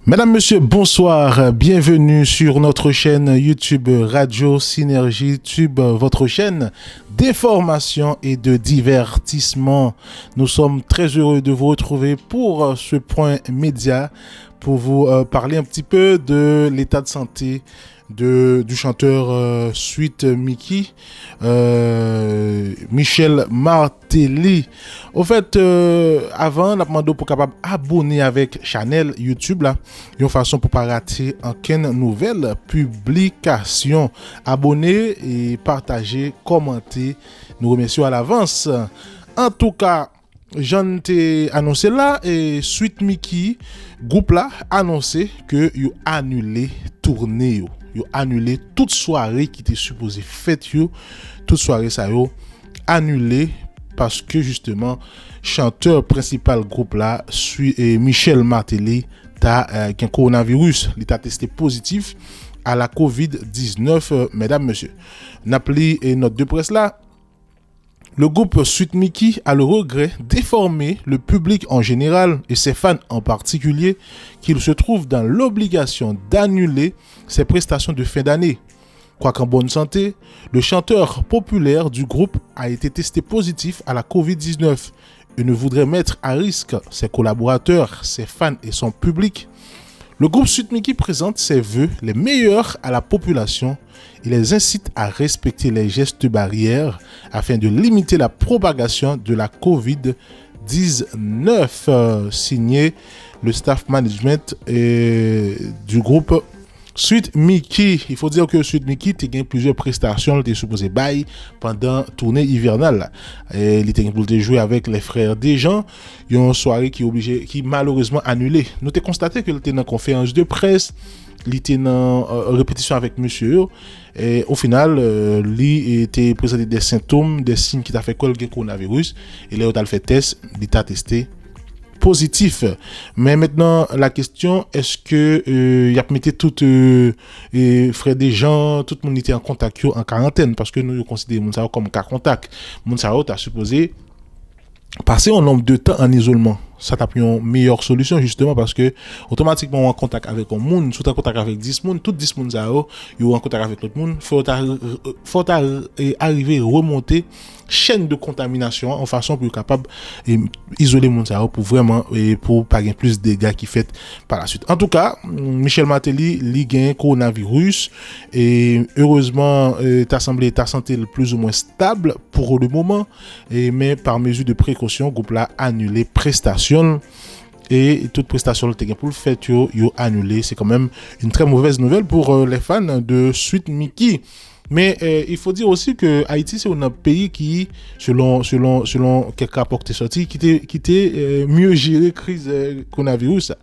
Mesdames, Messieurs, bonsoir. Bienvenue sur notre chaîne YouTube Radio Synergie Tube, votre chaîne d'information et de divertissement. Nous sommes très heureux de vous retrouver pour ce point média, pour vous parler un petit peu de l'état de santé du chanteur Sweet Mickey, Michel Martelly. Au fait, avant, on a demandé pour capable abonner avec Channel YouTube là, une façon pour pas rater aucune nouvelle publication. Abonner et partager, commenter. Nous remercions à l'avance. En tout cas, j'en ai annoncé là et Sweet Mickey groupe là annoncé que yo annulé tournée yo. Yo annulé toute soirée qui était supposée faite yo, toute soirée ça yo annulé parce que justement chanteur principal groupe là Michel Martelly t'a un coronavirus, il t'a testé positif à la Covid-19 mesdames messieurs. N'appelez notre de presse là. Le groupe Sweet Mickey a le regret d'informer le public en général et ses fans en particulier qu'il se trouve dans l'obligation d'annuler ses prestations de fin d'année. Quoiqu'en bonne santé, le chanteur populaire du groupe a été testé positif à la Covid-19 et ne voudrait mettre à risque ses collaborateurs, ses fans et son public. Le groupe Sweet Mickey présente ses vœux les meilleurs à la population et les incite à respecter les gestes barrières afin de limiter la propagation de la Covid-19. Signé le staff management du groupe Sweet Mickey. Il faut dire que Sweet Mickey a gagné plusieurs prestations, il était supposé bailler pendant tournée hivernale. Il était supposé jouer avec les frères Desjans. Il y a une soirée qui malheureusement annulée. Nous avons constaté qu'il était dans conférence de presse, il était en répétition avec monsieur. Et au final, il était présenté des symptômes, des signes qui t'a fait quoi le coronavirus. Et là, il a fait test, il t'a testé positif. Mais maintenant, la question, est-ce que y a mis tout frère des gens, tout le monde était en contact en quarantaine parce que nous considérons ça comme cas contact. Moun ça a supposé passer un nombre de temps en isolement. Ça t'a pris une meilleure solution justement parce que automatiquement en contact avec un monde, sous en contact avec 10 monde, tout 10 monde ça yo en contact avec l'autre monde, faut arriver remonter chaîne de contamination en façon pour capable isoler monde ça pour vraiment pour pas gagner plus de dégâts qui fait par la suite. En tout cas, Michel Martelly li gagne coronavirus et heureusement ta santé le plus ou moins stable pour le moment mais par mesure de précaution groupe là annulé prestation et toute prestation pour le fait yo annulé. C'est quand même une très mauvaise nouvelle pour les fans de Sweet Mickey. Mais il faut dire aussi que Haïti c'est un pays qui selon quelques rapports qui sortis qui était mieux géré crise coronavirus.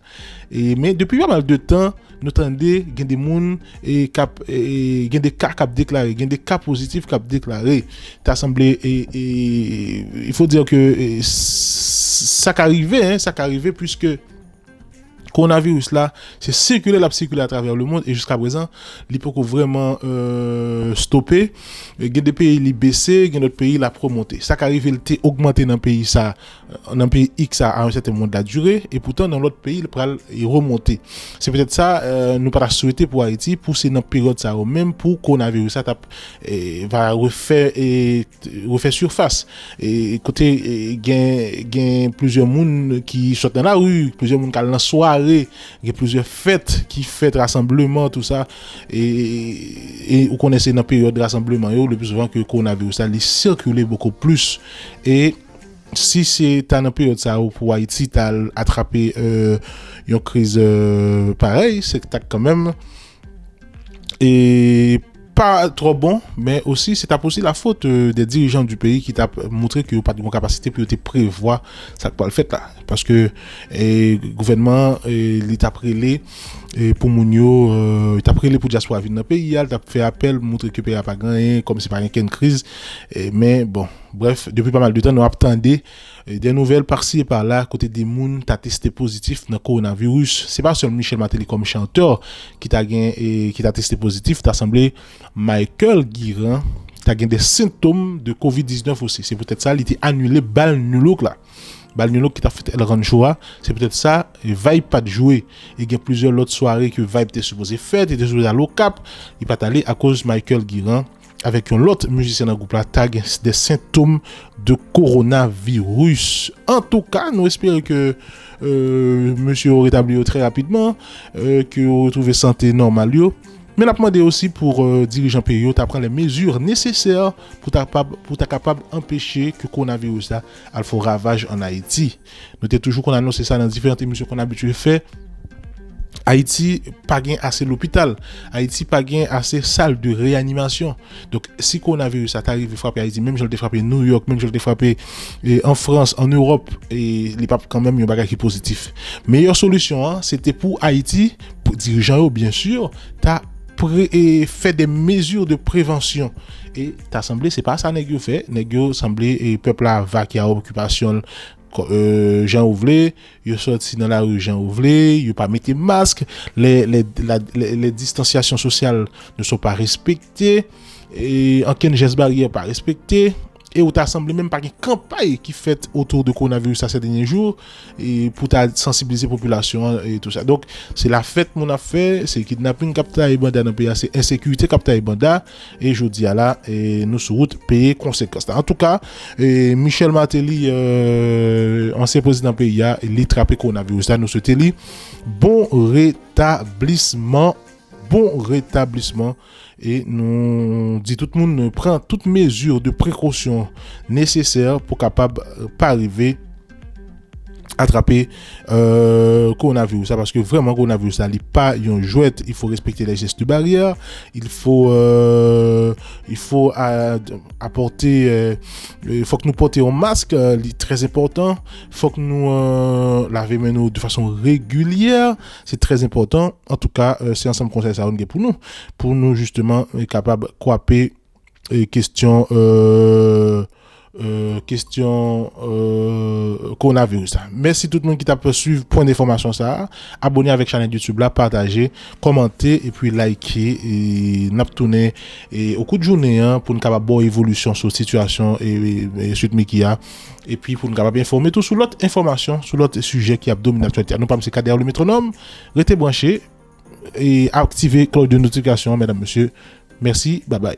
Mais depuis pas mal de temps nous tendez gain des monde et gain des cas cap déclaré, gain des cas positifs cap déclaré. T'as semblé et il faut dire que ça qu'arrivait puisque coronavirus là, c'est circuler à travers le monde et jusqu'à présent, il peut vraiment stopper. Il y a des pays qui baissé, il y a d'autres pays qui ont promonté. Ça qui arrive, il a augmenté dans le pays ça, dans le pays X à un certain moment de la durée et pourtant dans l'autre pays, il peut remonter. C'est peut-être ça nous pas souhaiter pour Haïti pour c'est dans période ça ou même pour coronavirus ça va refaire surface. Et côté gain plusieurs monde qui sortent dans la rue, plusieurs monde qui dans soirée. Il y a plusieurs fêtes qui fêtent rassemblement tout ça et vous connaissez dans la période de rassemblement le plus souvent que le coronavirus ça circule beaucoup plus et si c'est dans la période ça pour Haïti t'as attrapé une crise pareil c'est quand même et pas trop bon, mais aussi c'est aussi la faute des dirigeants du pays qui t'a montré qu'il n'y a pas de capacité pour te prévoir ça pas le fait là parce que le gouvernement l'État prélé pour Mounio il t'a prélé pour diaspora venir dans le pays il t'a fait appel montrer que le pays a pas gagné comme c'est pas une crise mais bon bref depuis pas mal de temps nous attendait des nouvelles par-ci et par-là côté des moun t'a testé positif dans coronavirus. C'est pas seulement Michel Martelly comme chanteur qui t'a testé positif, t'as semblé Michael Guiran t'as gagné des symptômes de Covid-19 aussi. C'est peut-être ça il était annulé balle nul là. Balnilo qui t'a fait El Ranchoa, c'est peut-être ça, et Vibe pas de jouer. Il y a plusieurs autres soirées que Vibe était supposé faire, il était supposé aller au Cap, il pas allé à cause de Michael Guiran avec un autre musicien dans le groupe là tag des symptômes de coronavirus. En tout cas, nous espérons que monsieur rétabli très rapidement, que vous retrouvez santé normale. Mais la demandé aussi pour dirigeants pays de prendre les mesures nécessaires pour ta capable empêcher que le coronavirus là a fait ravage en Haïti. Notez toujours qu'on annonce ça dans différentes émissions qu'on a habitué faire. Haïti pas gain assez l'hôpital, Haïti pas gain assez salle de réanimation. Donc si coronavirus ça t'arrive frapper Haïti, même je l'ai frappé New York, même je l'ai frappé en France, en Europe, et les papes quand même un bagage qui positif. Meilleure solution hein, c'était pour Haïti, pour dirigeants bien sûr, t'as fait des mesures de prévention et t'as semblé c'est pas ça nèg yo fait, nèg yo semblé et peuple là va qui a occupation Jean Ouvlé, il sorti dans la rue Jean Ouvlé, il pas mettre masque, les distanciations sociales ne sont pas respectées et aucun geste barrière pas respecté. Et où t'as semblé même pas une campagne qui fait autour de coronavirus ces derniers jours et pour sensibiliser la population et tout ça. Donc c'est la fête mon affaire, c'est kidnapping capta et banda dans le pays, c'est insécurité capta et banda et je dis à là et nous sur route payer conséquences. En tout cas, Michel Martelly ancien président pays a il trappé coronavirus là nous souhaitons lui bon rétablissement et nous dit tout le monde prend toutes mesures de précaution nécessaires pour capable pas arriver attraper coronavirus ça parce que vraiment coronavirus ça n'est pas une jouette, il faut respecter les gestes barrières, il faut apporter il faut que nous portions un masque très important, il faut que nous laver nous de façon régulière, c'est très important. En tout cas c'est ensemble conseil ça pour nous justement capable couper question coronavirus. Merci tout le monde qui t'a suivi point d'information ça. Abonnez avec chaîne YouTube là, partagez, commentez et puis likez et n'a tourner et au coup de journée hein, pour une capable bonne évolution sur situation et suite Mikia et puis pour nous capable informer tout sur l'autre information, sur l'autre sujet qui a dominé l'actualité. Nous pas c'est derrière le métronome, restez branchés et activez cloche de notification mesdames messieurs. Merci, bye bye.